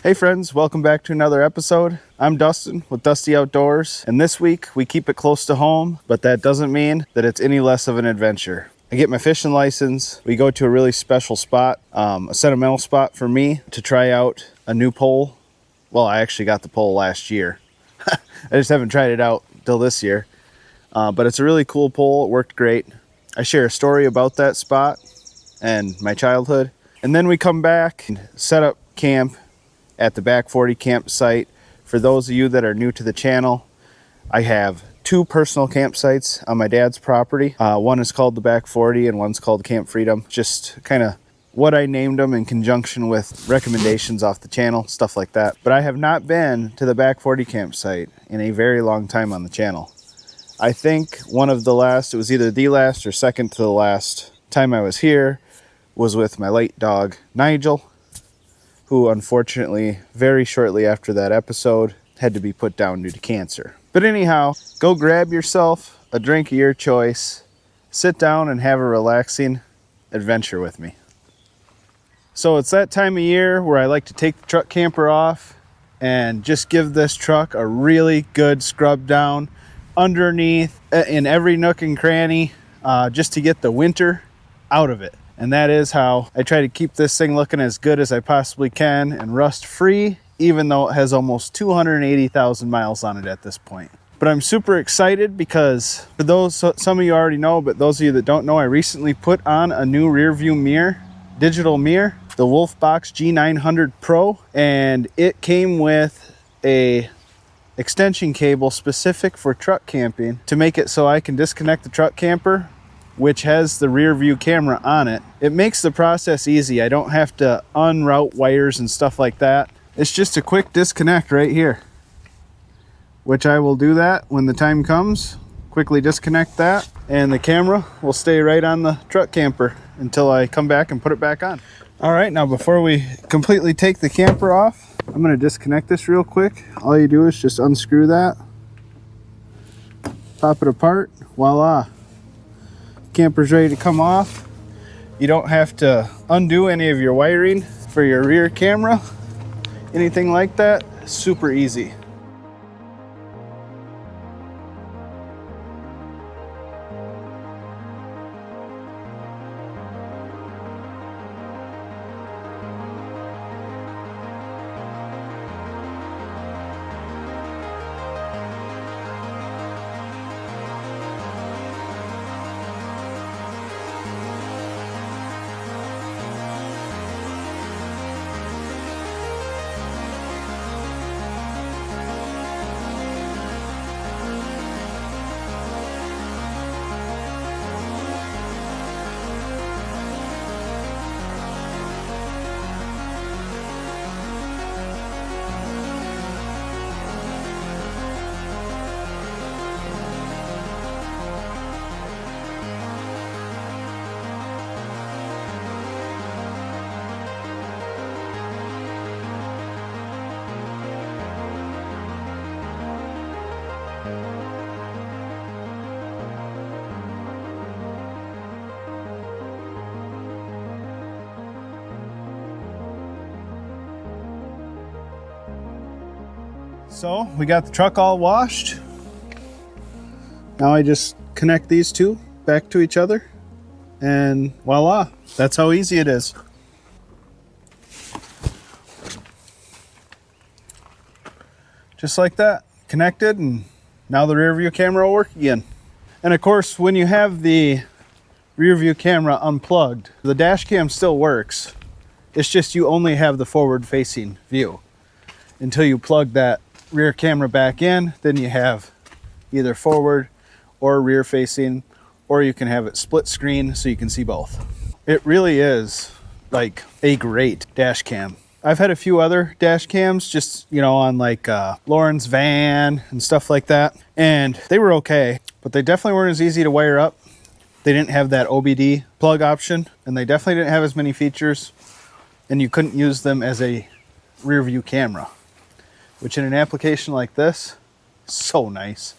Hey friends, welcome back to another episode. I'm Dustin with Dusty Outdoors, and this week we keep it close to home, but that doesn't mean that it's any less of an adventure. I get my fishing license, we go to a really special spot, a sentimental spot for me to try out a new pole. Well, I actually got the pole last year. I just haven't tried it out till this year, but it's a really cool pole. It worked great. I share a story about that spot and my childhood, and then we come back and set up camp at the Back 40 campsite. For those of you that are new to the channel, I have two personal campsites on my dad's property. One is called the Back 40 and one's called Camp Freedom. Just kind of what I named them in conjunction with recommendations off the channel, stuff like that. But I have not been to the Back 40 campsite in a very long time on the channel. I think one of the last, it was either the last or second to the last time I was here, was with my late dog, Nigel, who unfortunately, very shortly after that episode, had to be put down due to cancer. But anyhow, go grab yourself a drink of your choice, sit down and have a relaxing adventure with me. So it's that time of year where I like to take the truck camper off and just give this truck a really good scrub down underneath in every nook and cranny, just to get the winter out of it. And that is how I try to keep this thing looking as good as I possibly can and rust free, even though it has almost 280,000 miles on it at this point. But I'm super excited because for those, some of you already know, but those of you that don't know, I recently put on a new rear view mirror, digital mirror, the Wolfbox G900 Pro, and it came with a extension cable specific for truck camping to make it so I can disconnect the truck camper, which has the rear view camera on it. It makes the process easy. I don't have to unroute wires and stuff like that. It's just a quick disconnect right here, which I will do that when the time comes. Quickly disconnect that, and the camera will stay right on the truck camper until I come back and put it back on. All right, now before we completely take the camper off, I'm gonna disconnect this real quick. All you do is just unscrew that, pop it apart, voila. Camper's ready to come off. You don't have to undo any of your wiring for your rear camera, anything like that. Super easy. So we got the truck all washed. Now I just connect these two back to each other and voila, that's how easy it is. Just like that, connected, and now the rear view camera will work again. And of course, when you have the rear view camera unplugged, the dash cam still works. It's just you only have the forward facing view until you plug that rear camera back in. Then you have either forward or rear facing, or you can have it split screen so you can see both. It really is like a great dash cam. I've had a few other dash cams just, you know, on like Lauren's van and stuff like that, and they were okay, but they definitely weren't as easy to wire up. They didn't have that OBD plug option, and they definitely didn't have as many features, and you couldn't use them as a rear view camera, which in an application like this, so nice.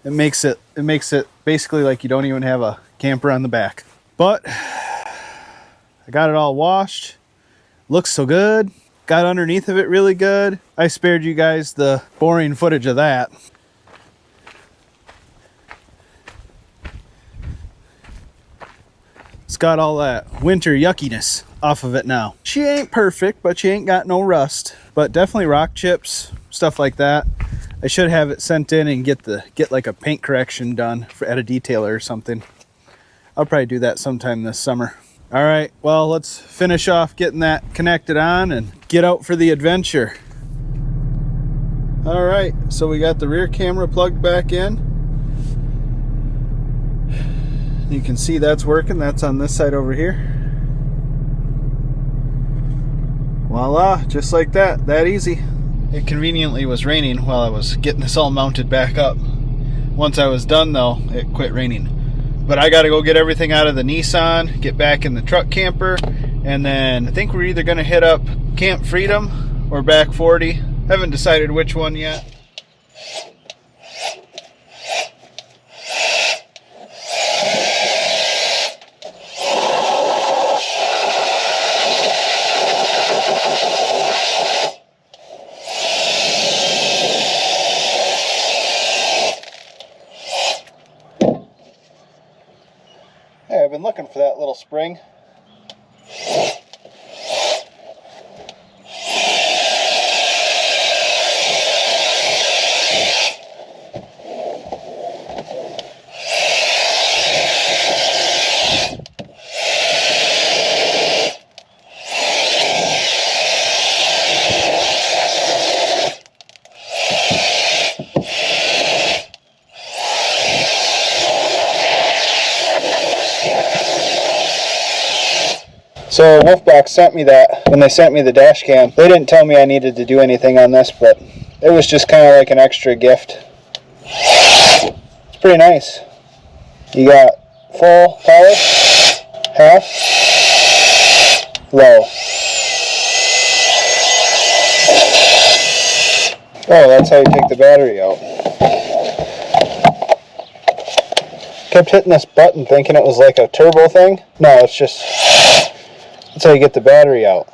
It makes it basically like you don't even have a camper on the back. But I got it all washed. Looks so good. got underneath of it really good. I spared you guys the boring footage of that. It's got all that winter yuckiness off of it now. She ain't perfect, but she ain't got no rust. But definitely rock chips, stuff like that. I should have it sent in and get like a paint correction done at a detailer or something. I'll probably do that sometime this summer. All right, well, let's finish off getting that connected on and get out for the adventure. All right, so we got the rear camera plugged back in. You can see that's working. That's on this side over here. Voila, just like that, that easy. It conveniently was raining while I was getting this all mounted back up. Once I was done though, it quit raining. But I gotta go get everything out of the Nissan, get back in the truck camper, and then I think we're either gonna hit up Camp Freedom or Back 40. Haven't decided which one yet. Hey, I've been looking for that little spring. So Wolfbox sent me that when they sent me the dash cam. They didn't tell me I needed to do anything on this, but it was just kind of like an extra gift. It's pretty nice. You got full power, half, low. Oh, that's how you take the battery out. Kept hitting this button thinking it was like a turbo thing. No, it's just... that's how you get the battery out.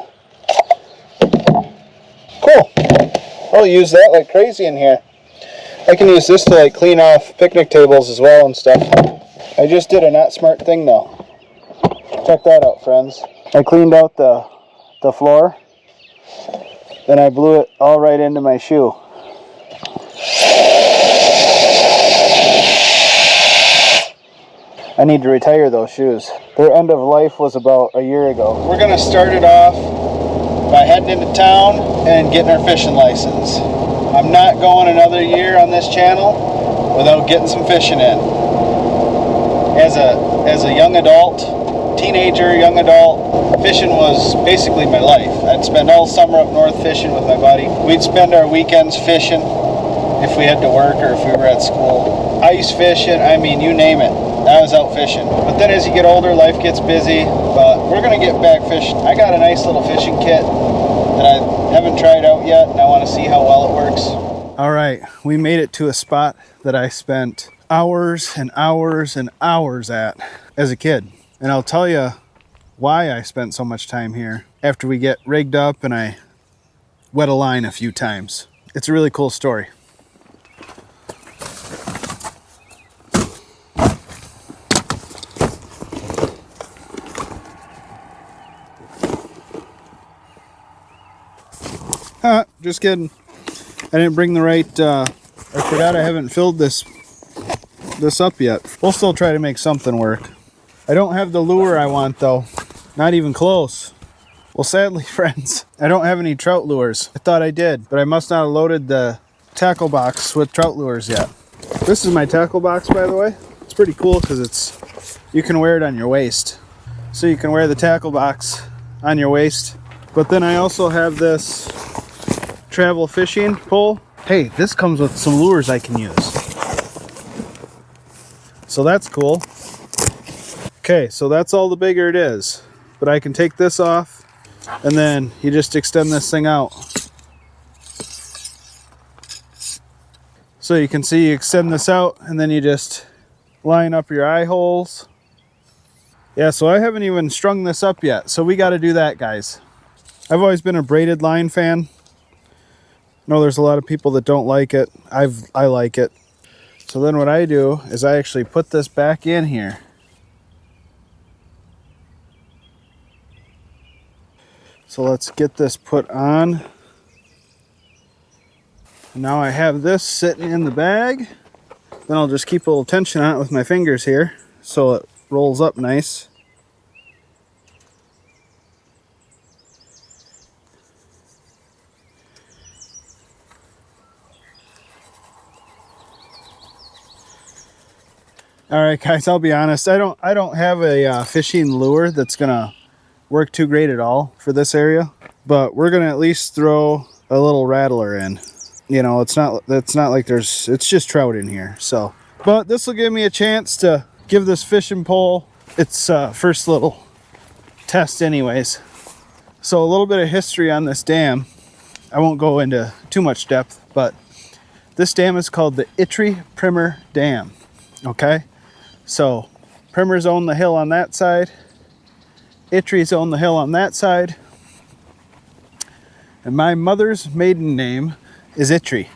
Cool. I'll use that like crazy in here. I can use this to like clean off picnic tables as well and stuff. I just did a not smart thing though. Check that out, friends. I cleaned out the floor. Then I blew it all right into my shoe. I need to retire those shoes. Their end of life was about a year ago. We're gonna start it off by heading into town and getting our fishing license. I'm not going another year on this channel without getting some fishing in. As a young adult, teenager, young adult, fishing was basically my life. I'd spend all summer up north fishing with my buddy. We'd spend our weekends fishing if we had to work or if we were at school. Ice fishing, I mean, you name it. I was out fishing. But then as you get older, life gets busy. But we're going to get back fishing. I got a nice little fishing kit that I haven't tried out yet, and I want to see how well it works. All right, we made it to a spot that I spent hours and hours and hours at as a kid. And I'll tell you why I spent so much time here after we get rigged up and I wet a line a few times. It's a really cool story. Just kidding. I didn't bring the right, I forgot I haven't filled this up yet. We'll still try to make something work. I don't have the lure I want though. Not even close. Well, sadly, friends, I don't have any trout lures. I thought I did, but I must not have loaded the tackle box with trout lures yet. This is my tackle box, by the way. It's pretty cool because you can wear it on your waist. So you can wear the tackle box on your waist. But then I also have this travel fishing pole. Hey, this comes with some lures I can use. So that's cool. Okay, so that's all the bigger it is. But I can take this off and then you just extend this thing out. So you can see you extend this out and then you just line up your eye holes. Yeah, so I haven't even strung this up yet. So we got to do that, guys. I've always been a braided line fan. I know there's a lot of people that don't like it. I like it. So then what I do is I actually put this back in here. So let's get this put on. And now I have this sitting in the bag. Then I'll just keep a little tension on it with my fingers here so it rolls up nice. All right, guys, I'll be honest. I don't have a fishing lure that's gonna work too great at all for this area, but we're gonna at least throw a little rattler in. You know, it's not like it's just trout in here. So, but this will give me a chance to give this fishing pole its first little test, anyways. So a little bit of history on this dam. I won't go into too much depth, but this dam is called the Itri Primer Dam. Okay. So Primers own the hill on that side, Itri's own the hill on that side, and my mother's maiden name is Itri.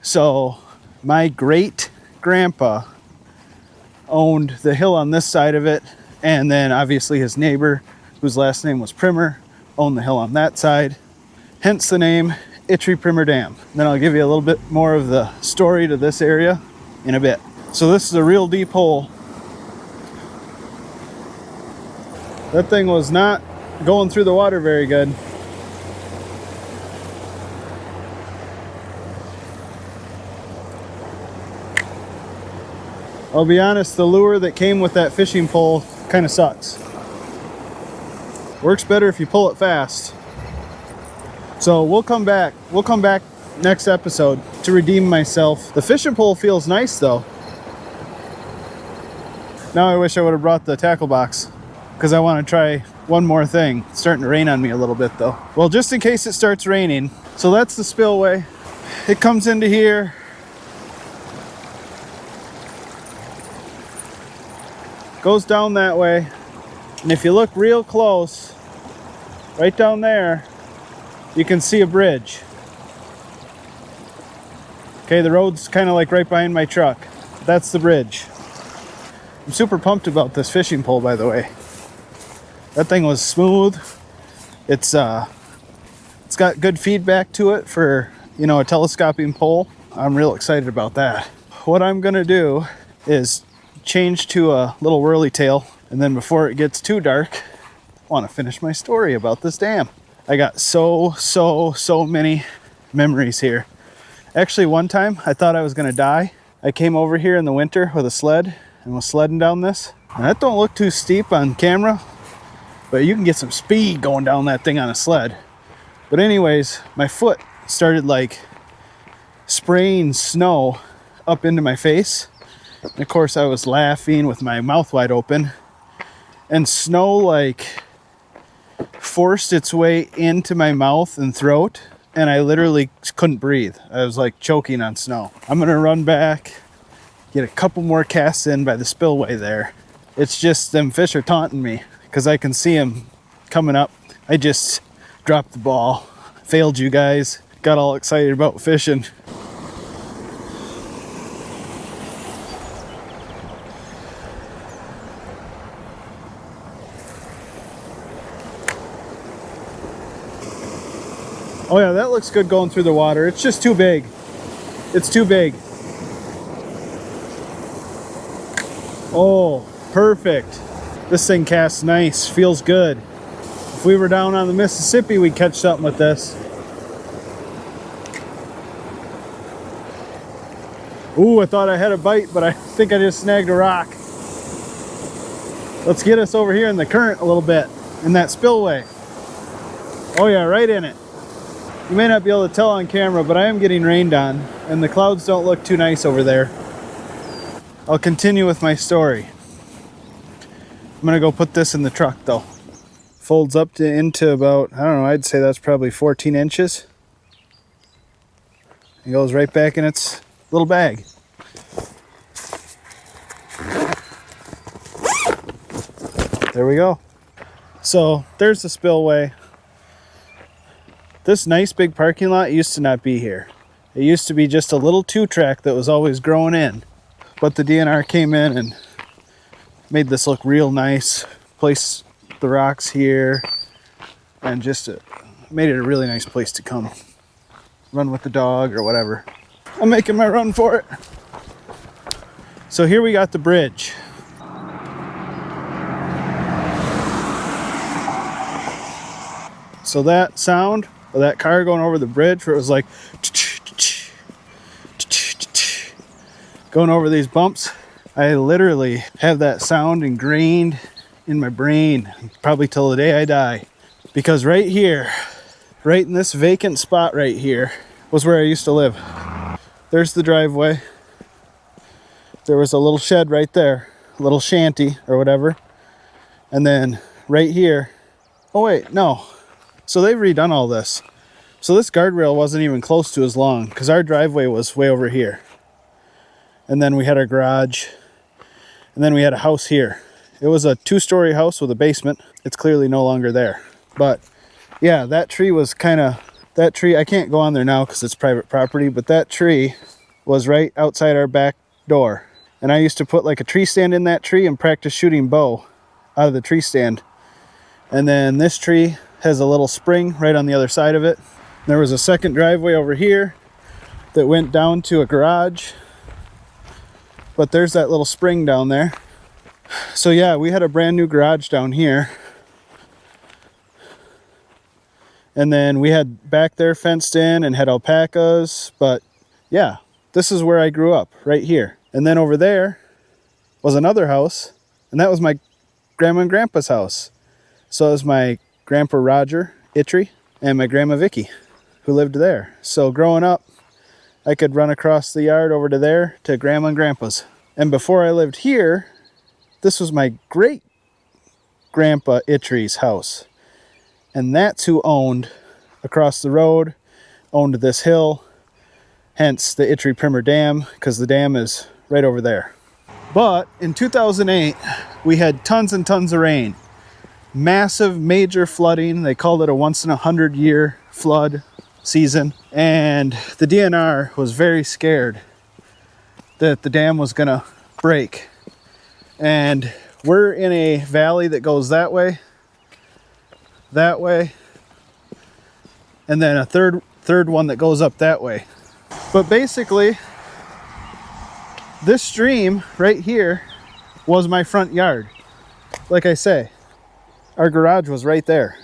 So my great grandpa owned the hill on this side of it, and then obviously his neighbor, whose last name was Primer, owned the hill on that side, hence the name Itri Primer Dam. Then I'll give you a little bit more of the story to this area in a bit. So this is a real deep hole. That thing was not going through the water very good. I'll be honest, the lure that came with that fishing pole kind of sucks. Works better if you pull it fast. So we'll come back next episode to redeem myself. The fishing pole feels nice though. Now I wish I would have brought the tackle box because I want to try one more thing. It's starting to rain on me a little bit though. Well, just in case it starts raining. So that's the spillway. It comes into here. Goes down that way. And if you look real close, right down there, you can see a bridge. Okay, the road's kind of like right behind my truck. That's the bridge. I'm super pumped about this fishing pole, by the way. That thing was smooth. It's got good feedback to it for, you know, a telescoping pole. I'm real excited about that. What I'm gonna do is change to a little whirly tail, and then before it gets too dark, I want to finish my story about this dam. I got so many memories here. Actually, one time I thought I was gonna die. I came over here in the winter with a sled and was sledding down this. And that don't look too steep on camera, but you can get some speed going down that thing on a sled. But anyways, my foot started like spraying snow up into my face. And of course I was laughing with my mouth wide open, and snow like forced its way into my mouth and throat, and I literally couldn't breathe. I was like choking on snow. I'm gonna run back, get a couple more casts in by the spillway there. It's just them fish are taunting me because I can see them coming up. I just dropped the ball. Failed you guys. Got all excited about fishing. Oh yeah, that looks good going through the water. It's just too big. It's too big. Oh, perfect. This thing casts nice, feels good. If we were down on the Mississippi, we'd catch something with this. Ooh, I thought I had a bite, but I think I just snagged a rock. Let's get us over here in the current a little bit, in that spillway. Oh yeah, right in it. You may not be able to tell on camera, but I am getting rained on, and the clouds don't look too nice over there. I'll continue with my story. I'm gonna go put this in the truck though. Folds up into about, I don't know, I'd say that's probably 14 inches. It goes right back in its little bag. There we go. So there's the spillway. This nice big parking lot used to not be here. It used to be just a little 2-track that was always growing in. But the DNR came in and made this look real nice. Placed the rocks here and just made it a really nice place to come run with the dog or whatever. I'm making my run for it. So here we got the bridge. So that sound of that car going over the bridge where it was like going over these bumps, I literally have that sound ingrained in my brain probably till the day I die. Because right here, right in this vacant spot right here was where I used to live. There's the driveway. There was a little shed right there, a little shanty or whatever. And then right here, oh wait, no. So they've redone all this. So this guardrail wasn't even close to as long because our driveway was way over here. And then we had our garage. And then we had a house here. It was a 2-story house with a basement. It's clearly no longer there. But yeah, that tree was that tree, I can't go on there now because it's private property, but that tree was right outside our back door. And I used to put like a tree stand in that tree and practice shooting bow out of the tree stand. And then this tree has a little spring right on the other side of it. There was a second driveway over here that went down to a garage. But there's that little spring down there. So yeah, we had a brand new garage down here. And then we had back there fenced in and had alpacas. But yeah, this is where I grew up, right here. And then over there was another house. And that was my grandma and grandpa's house. So it was my grandpa Roger Ittrey and my grandma Vicky who lived there. So growing up, I could run across the yard over to there to grandma and grandpa's. And before I lived here, this was my great grandpa Ittrey's house. And that's who owned across the road, owned this hill, hence the Ittrey Primer Dam, because the dam is right over there. But in 2008, we had tons and tons of rain. Massive, major flooding. They called it a once-in-a-100-year flood season. And the DNR was very scared that the dam was gonna break. And we're in a valley that goes that way, and then a third one that goes up that way. But basically, this stream right here was my front yard. Like I say, our garage was right there.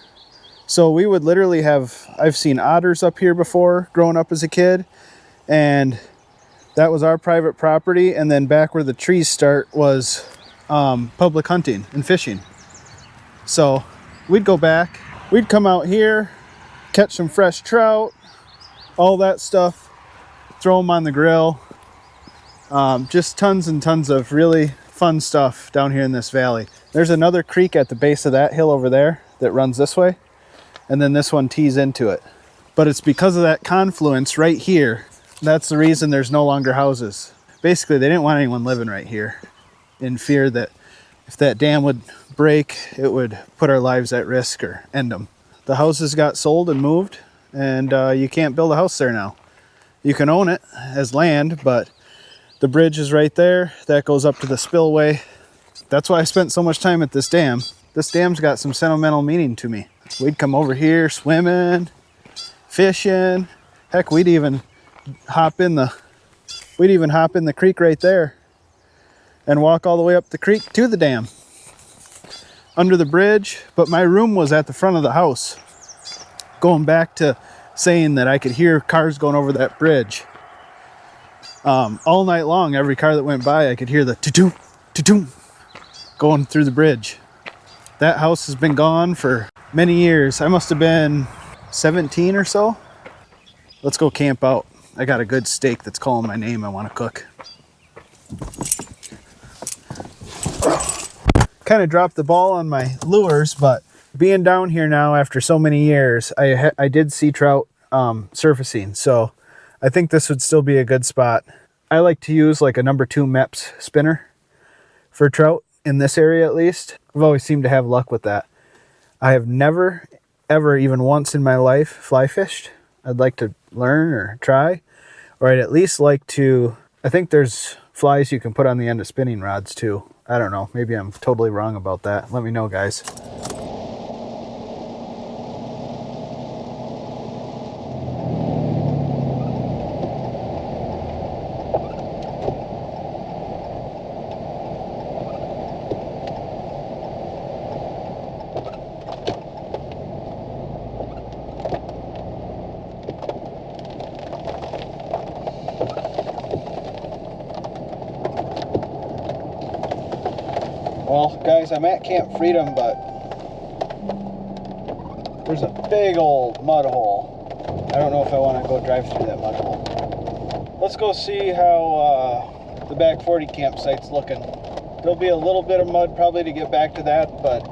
So we would literally have, I've seen otters up here before growing up as a kid, and that was our private property. And then back where the trees start was public hunting and fishing. So we'd go back, we'd come out here, catch some fresh trout, all that stuff, throw them on the grill. Just tons and tons of really fun stuff down here in this valley. There's another creek at the base of that hill over there that runs this way, and then this one tees into it. But it's because of that confluence right here, that's the reason there's no longer houses. Basically, they didn't want anyone living right here in fear that if that dam would break, it would put our lives at risk or end them. The houses got sold and moved, and you can't build a house there now. You can own it as land, but the bridge is right there. That goes up to the spillway. That's why I spent so much time at this dam. This dam's got some sentimental meaning to me. We'd come over here swimming, fishing. Heck, we'd even hop in the creek right there and walk all the way up the creek to the dam under the bridge. But my room was at the front of the house, going back to saying that I could hear cars going over that bridge. All night long, every car that went by, I could hear the to-doom, to-doom going through the bridge. That house has been gone for many years. I must have been 17 or so. Let's go camp out. I got a good steak that's calling my name I want to cook. Kind of dropped the ball on my lures, but being down here now after so many years, I did see trout surfacing. So I think this would still be a good spot. I like to use like a number 2 MEPS spinner for trout in this area at least. I've always seemed to have luck with that. I have never ever, even once in my life, fly fished. I'd like to learn or try, or I'd at least like to, I think there's flies you can put on the end of spinning rods too. I don't know, maybe I'm totally wrong about that. Let me know, guys. Well, guys, I'm at Camp Freedom, but there's a big old mud hole. I don't know if I want to go drive through that mud hole. Let's go see how the back 40 campsite's looking. There'll be a little bit of mud probably to get back to that, but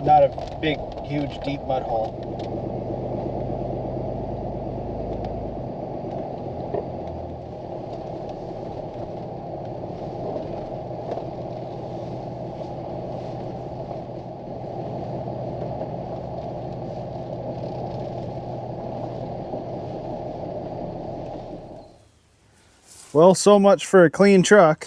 not a big, huge, deep mud hole. Well, so much for a clean truck.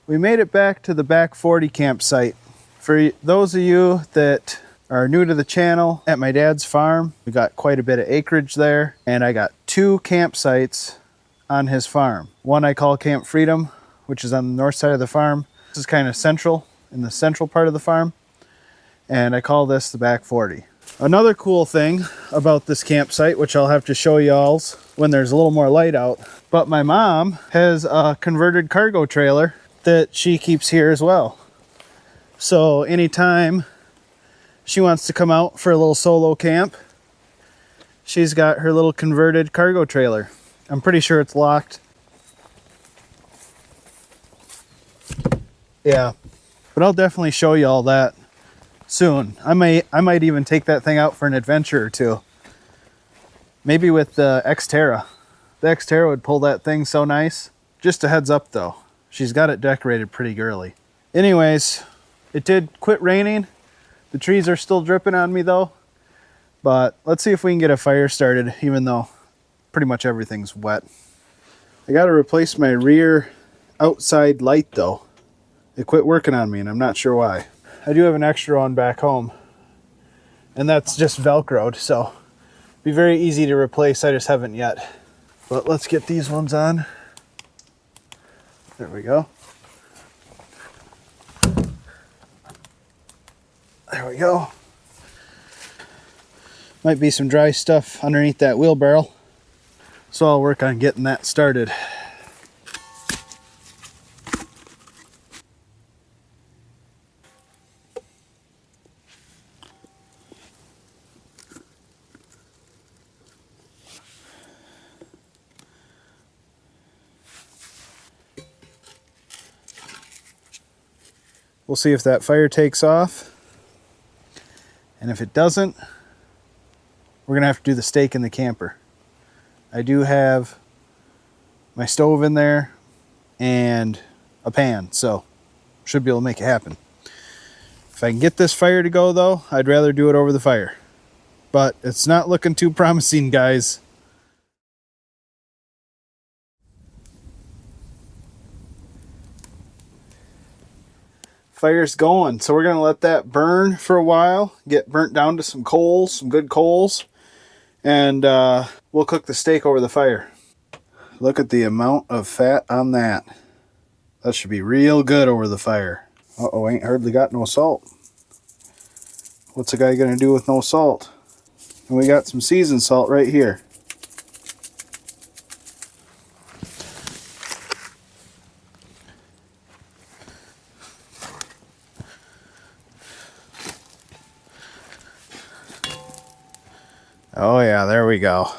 We made it back to the back 40 campsite. For those of you that are new to the channel, at my dad's farm, we got quite a bit of acreage there, and I got 2 campsites on his farm. One I call Camp Freedom, which is on the north side of the farm. This is kind of central, in the central part of the farm, and I call this the back 40. Another cool thing about this campsite, which I'll have to show y'all when there's a little more light out, but my mom has a converted cargo trailer that she keeps here as well. So anytime she wants to come out for a little solo camp, she's got her little converted cargo trailer. I'm pretty sure it's locked. Yeah, but I'll definitely show you all that soon. I might even take that thing out for an adventure or two. Maybe with the Xterra. The Xterra would pull that thing so nice. Just a heads up though, she's got it decorated pretty girly. Anyways, it did quit raining. The trees are still dripping on me though. But let's see if we can get a fire started, even though pretty much everything's wet. I gotta replace my rear outside light though. It quit working on me and I'm not sure why. I do have an extra one back home, and that's just Velcroed, so be very easy to replace. I just haven't yet. But let's get these ones on. There we go. There we go. Might be some dry stuff underneath that wheelbarrow, so I'll work on getting that started. We'll see if that fire takes off. And if it doesn't, we're gonna have to do the steak in the camper. I do have my stove in there and a pan, so should be able to make it happen. If I can get this fire to go though, I'd rather do it over the fire. But it's not looking too promising, guys. Fire's going, so we're gonna let that burn for a while, get burnt down to some coals, some good coals, and we'll cook the steak over the fire. Look at the amount of fat on that. That should be real good over the fire. Uh-oh, ain't hardly got no salt. What's a guy gonna do with no salt? And we got some seasoned salt right here. Oh yeah, there we go.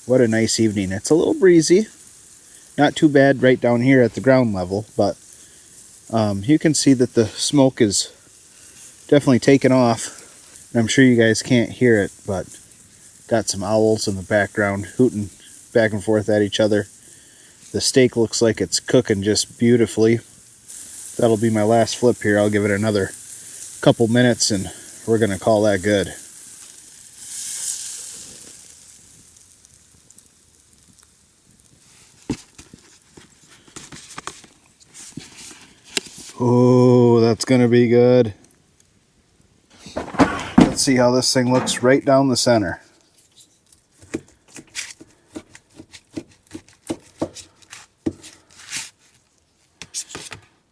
What a nice evening. It's a little breezy. Not too bad right down here at the ground level, but you can see that the smoke is definitely taken off. And I'm sure you guys can't hear it, but got some owls in the background hooting back and forth at each other. The steak looks like it's cooking just beautifully. That'll be my last flip here. I'll give it another couple minutes and we're gonna call that good. Oh, that's gonna be good. Let's see how this thing looks right down the center.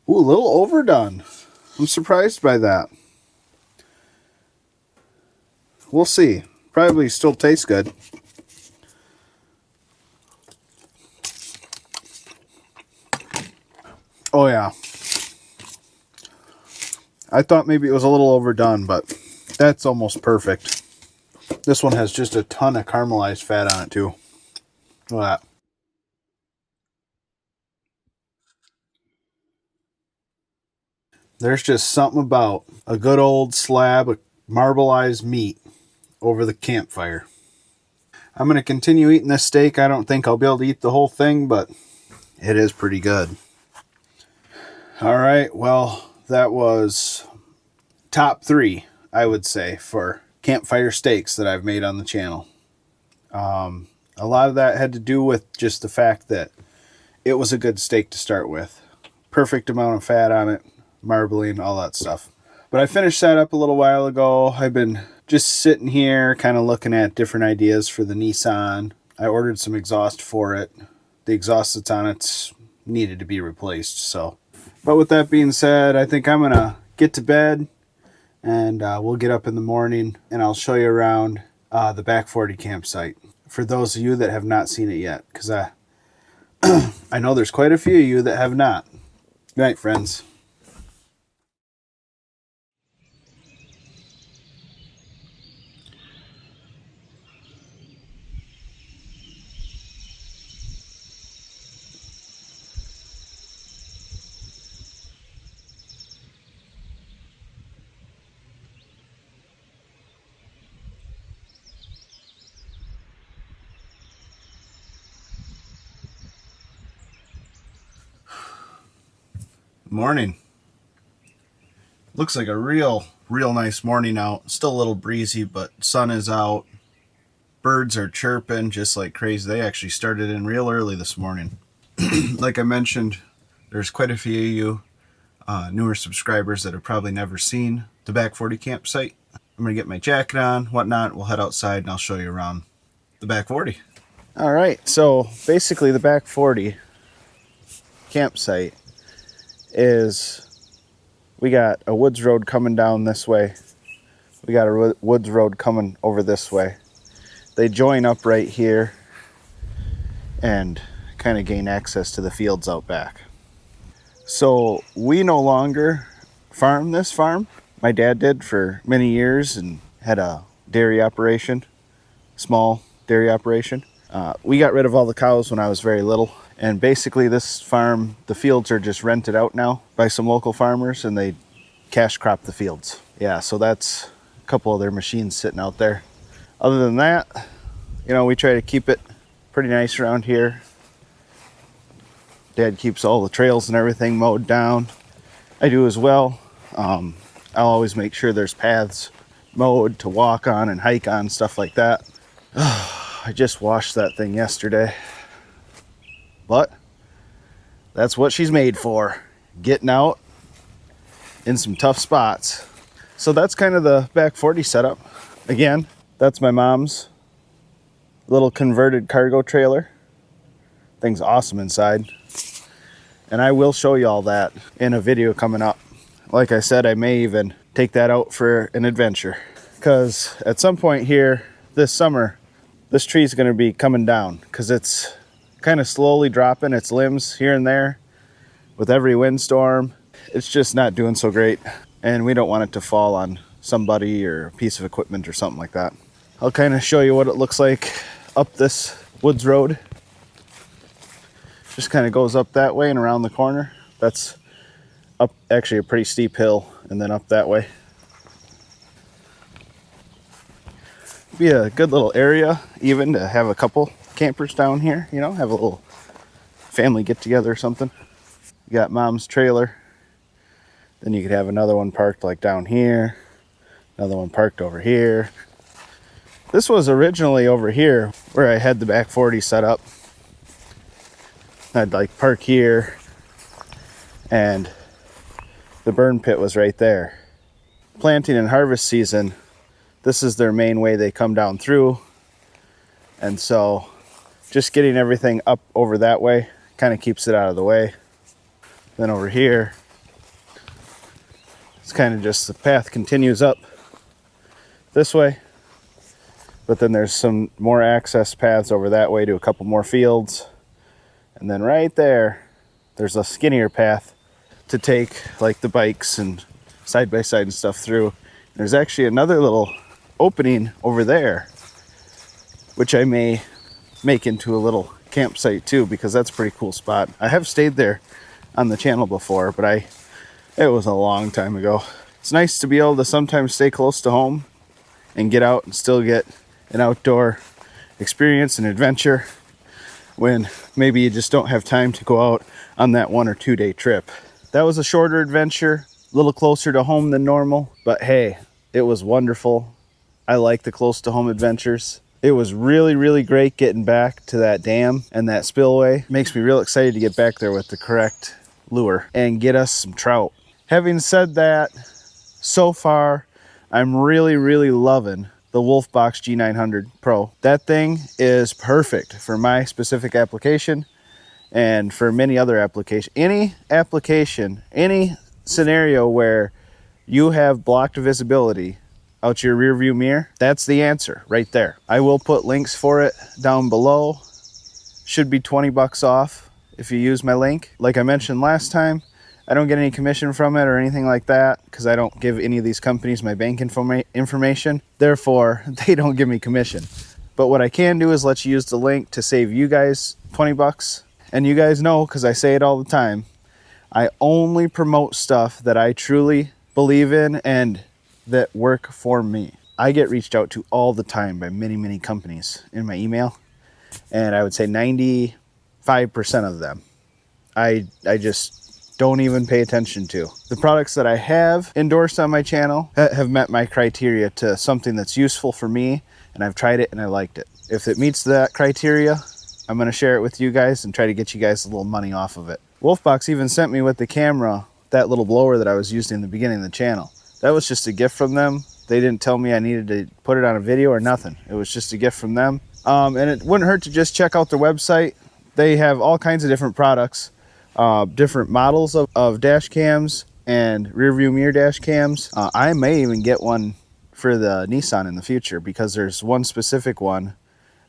Ooh, a little overdone. I'm surprised by that. We'll see. Probably still tastes good. Oh yeah. I thought maybe it was a little overdone, but that's almost perfect. This one has just a ton of caramelized fat on it too. Look at that. There's just something about a good old slab of marbleized meat over the campfire. I'm going to continue eating this steak. I don't think I'll be able to eat the whole thing, but it is pretty good. All right, well, that was top 3, I would say, for campfire steaks that I've made on the channel. A lot of that had to do with just the fact that it was a good steak to start with. Perfect amount of fat on it, marbling, all that stuff. But I finished that up a little while ago. I've been just sitting here kind of looking at different ideas for the Nissan. I ordered some exhaust for it. The exhaust that's on it needed to be replaced. So, but with that being said, I think I'm going to get to bed and we'll get up in the morning and I'll show you around the Back 40 campsite for those of you that have not seen it yet, because I know there's quite a few of you that have not. Good night, friends. Morning. Looks like a real nice morning out. Still a little breezy, but sun is out. Birds are chirping just like crazy. They actually started in real early this morning. Like I mentioned, there's quite a few of you newer subscribers that have probably never seen the Back 40 campsite. I'm going to get my jacket on, whatnot. We'll head outside and I'll show you around the Back 40. All right, so basically the Back 40 campsite is, we got a woods road coming down this way. We got a woods road coming over this way. They join up right here and kind of gain access to the fields out back. So we no longer farm this farm. My dad did for many years and had a dairy operation, small dairy operation. We got rid of all the cows when I was very little. And basically this farm, the fields are just rented out now by some local farmers and they cash crop the fields. Yeah, so that's a couple of their machines sitting out there. Other than that, you know, we try to keep it pretty nice around here. Dad keeps all the trails and everything mowed down. I do as well. I'll always make sure there's paths mowed to walk on and hike on, stuff like that. I just washed that thing yesterday. But that's what she's made for, getting out in some tough spots. So that's kind of the Back 40 setup. Again, that's my mom's little converted cargo trailer. Thing's awesome inside. And I will show you all that in a video coming up. Like I said, I may even take that out for an adventure. Because at some point here this summer, this tree is going to be coming down because it's kind of slowly dropping its limbs here and there with every windstorm. It's just not doing so great, and we don't want it to fall on somebody or a piece of equipment or something like that. I'll kind of show you what it looks like up this Woods Road. Just kind of goes up that way and around the corner. That's up actually a pretty steep hill, and then up that way. Be a good little area even to have a couple campers down here, you know, have a little family get together or something. You got mom's trailer. Then you could have another one parked like down here, another one parked over here. This was originally over here where I had the back 40 set up. I'd like park here, and the burn pit was right there. Planting and harvest season, this is their main way they come down through. And so just getting everything up over that way kind of keeps it out of the way. Then over here, it's kind of just the path continues up this way. But then there's some more access paths over that way to a couple more fields. And then right there, there's a skinnier path to take like the bikes and side by side and stuff through. There's actually another little opening over there, which I may make into a little campsite too, because that's a pretty cool spot. I have stayed there on the channel before, but it was a long time ago. It's nice to be able to sometimes stay close to home and get out and still get an outdoor experience and adventure when maybe you just don't have time to go out on that 1 or 2 day trip. That was a shorter adventure, a little closer to home than normal, but hey, it was wonderful. I like the close to home adventures. It was really, really great getting back to that dam and that spillway. Makes me real excited to get back there with the correct lure and get us some trout. Having said that, so far, I'm really, really loving the Wolfbox G900 Pro. That thing is perfect for my specific application and for many other applications. Any application, any scenario where you have blocked visibility out your rear view mirror, that's the answer right there. I will put links for it down below. Should be 20 bucks off if you use my link. Like I mentioned last time, I don't get any commission from it or anything like that because I don't give any of these companies my bank information. Therefore, they don't give me commission. But what I can do is let you use the link to save you guys 20 bucks. And you guys know, because I say it all the time, I only promote stuff that I truly believe in and that work for me. I get reached out to all the time by many, many companies in my email. And I would say 95% of them, I just don't even pay attention to. The products that I have endorsed on my channel have met my criteria to something that's useful for me, and I've tried it and I liked it. If it meets that criteria, I'm gonna share it with you guys and try to get you guys a little money off of it. Wolfbox even sent me with the camera that little blower that I was using in the beginning of the channel. That was just a gift from them. They didn't tell me I needed to put it on a video or nothing. It was just a gift from them. And it wouldn't hurt to just check out their website. They have all kinds of different products. Different models of dash cams and rear view mirror dash cams. I may even get one for the Nissan in the future because there's one specific one,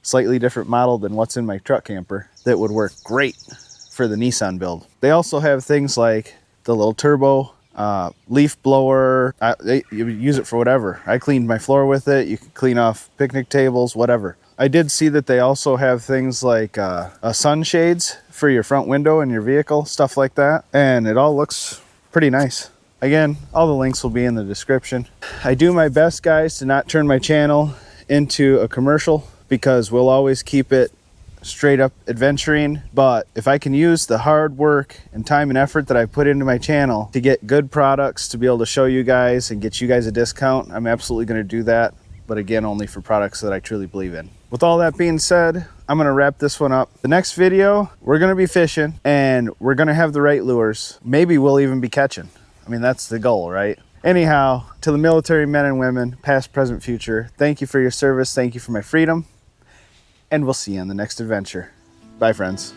slightly different model than what's in my truck camper, that would work great for the Nissan build. They also have things like the little turbo leaf blower. You use it for whatever. I cleaned my floor with it. You can clean off picnic tables, whatever. I did see that they also have things like sunshades for your front window in your vehicle, stuff like that. And it all looks pretty nice. Again, all the links will be in the description. I do my best, guys, to not turn my channel into a commercial because we'll always keep it straight up adventuring. But if I can use the hard work and time and effort that I put into my channel to get good products to be able to show you guys and get you guys a discount, I'm absolutely going to do that. But again, only for products that I truly believe in. With all that being said, I'm gonna wrap this one up. The next video, we're gonna be fishing and we're gonna have the right lures. Maybe we'll even be catching. I mean, that's the goal, right? Anyhow, to the military men and women, past, present, future, thank you for your service. Thank you for my freedom. And we'll see you on the next adventure. Bye, friends.